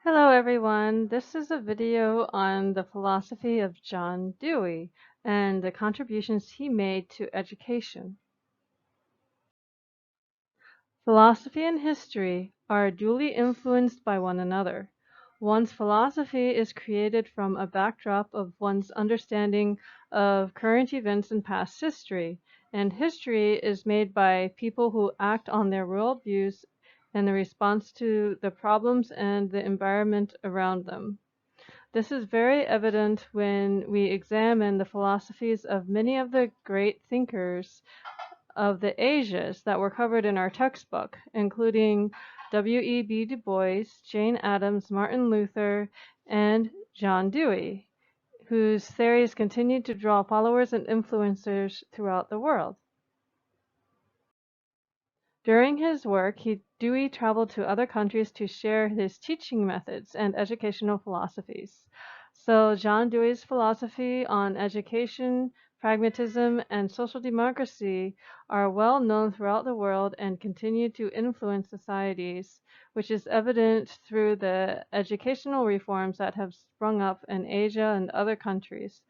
Hello everyone, this is a video on the philosophy of John Dewey and the contributions he made to education. Philosophy and history are duly influenced by one another. One's philosophy is created from a backdrop of one's understanding of current events and past history, and history is made by people who act on their worldviews and the response to the problems and the environment around them. This is very evident when we examine the philosophies of many of the great thinkers of the ages that were covered in our textbook, including W.E.B. Du Bois, Jane Addams, Martin Luther, and John Dewey, whose theories continued to draw followers and influencers throughout the world. During his work, Dewey traveled to other countries to share his teaching methods and educational philosophies. So John Dewey's philosophy on education, pragmatism, and social democracy are well known throughout the world and continue to influence societies, which is evident through the educational reforms that have sprung up in Asia and other countries.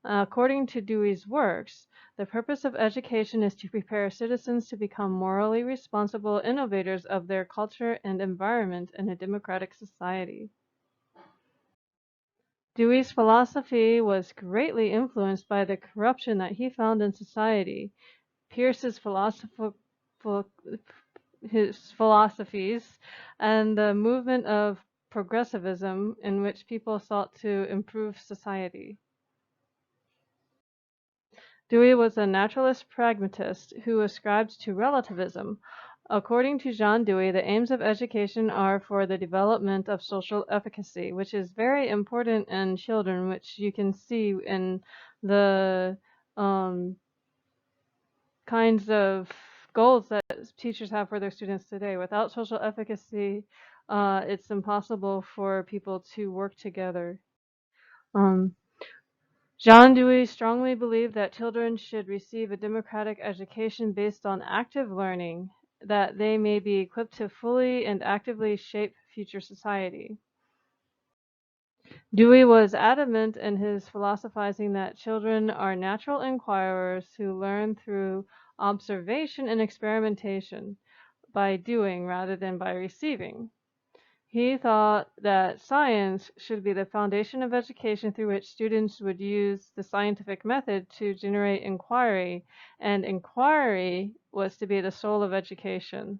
According to Dewey's works, the purpose of education is to prepare citizens to become morally responsible innovators of their culture and environment in a democratic society. Dewey's philosophy was greatly influenced by the corruption that he found in society. Pierce's his philosophies and the movement of progressivism in which people sought to improve society. Dewey was a naturalist pragmatist who ascribed to relativism. According to John Dewey, the aims of education are for the development of social efficacy, which is very important in children, which you can see in the um, kinds of goals that teachers have for their students today. Without social efficacy, it's impossible for people to work together. Um, John Dewey strongly believed that children should receive a democratic education based on active learning, that they may be equipped to fully and actively shape future society. Dewey was adamant in his philosophizing that children are natural inquirers who learn through observation and experimentation, by doing rather than by receiving. He thought that science should be the foundation of education through which students would use the scientific method to generate inquiry, and inquiry was to be the soul of education.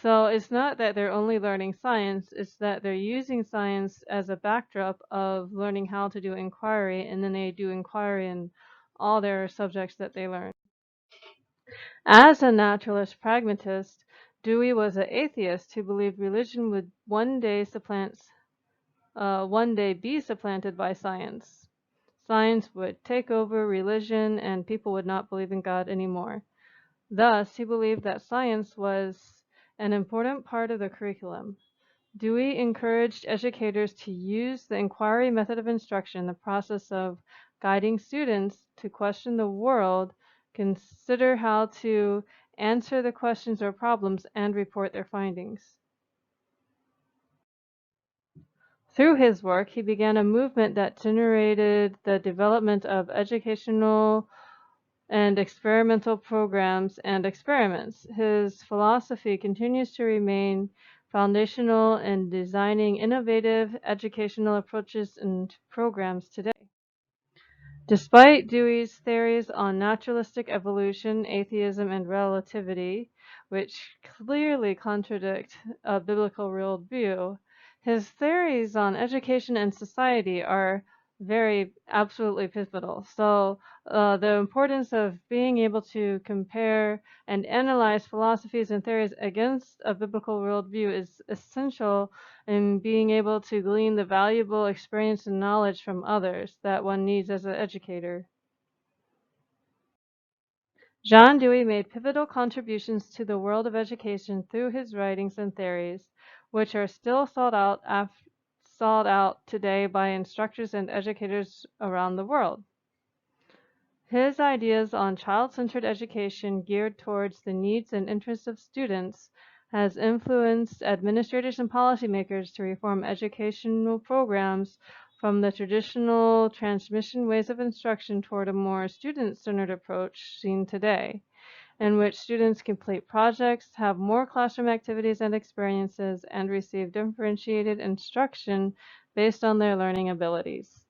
So it's not that they're only learning science, it's that they're using science as a backdrop of learning how to do inquiry, and then they do inquiry in all their subjects that they learn. As a naturalist pragmatist, Dewey was an atheist who believed religion would one day be supplanted by science. Science would take over religion and people would not believe in God anymore. Thus, he believed that science was an important part of the curriculum. Dewey encouraged educators to use the inquiry method of instruction, the process of guiding students to question the world, consider how to answer the questions or problems, and report their findings. Through his work, he began a movement that generated the development of educational and experimental programs and experiments. His philosophy continues to remain foundational in designing innovative educational approaches and programs today. Despite Dewey's theories on naturalistic evolution, atheism, and relativity, which clearly contradict a biblical worldview, his theories on education and society are very absolutely pivotal. So the importance of being able to compare and analyze philosophies and theories against a biblical worldview is essential in being able to glean the valuable experience and knowledge from others that one needs as an educator. John Dewey made pivotal contributions to the world of education through his writings and theories, which are still sought out today by instructors and educators around the world. His ideas on child-centered education geared towards the needs and interests of students has influenced administrators and policymakers to reform educational programs from the traditional transmission ways of instruction toward a more student-centered approach seen today, in which students complete projects, have more classroom activities and experiences, and receive differentiated instruction based on their learning abilities.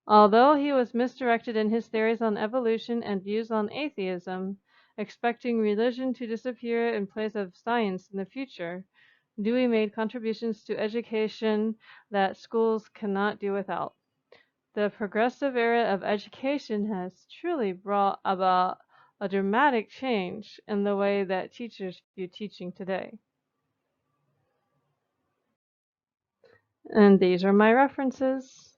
Although he was misdirected in his theories on evolution and views on atheism, expecting religion to disappear in place of science in the future, Dewey made contributions to education that schools cannot do without. The progressive era of education has truly brought about a dramatic change in the way that teachers view teaching today. And these are my references.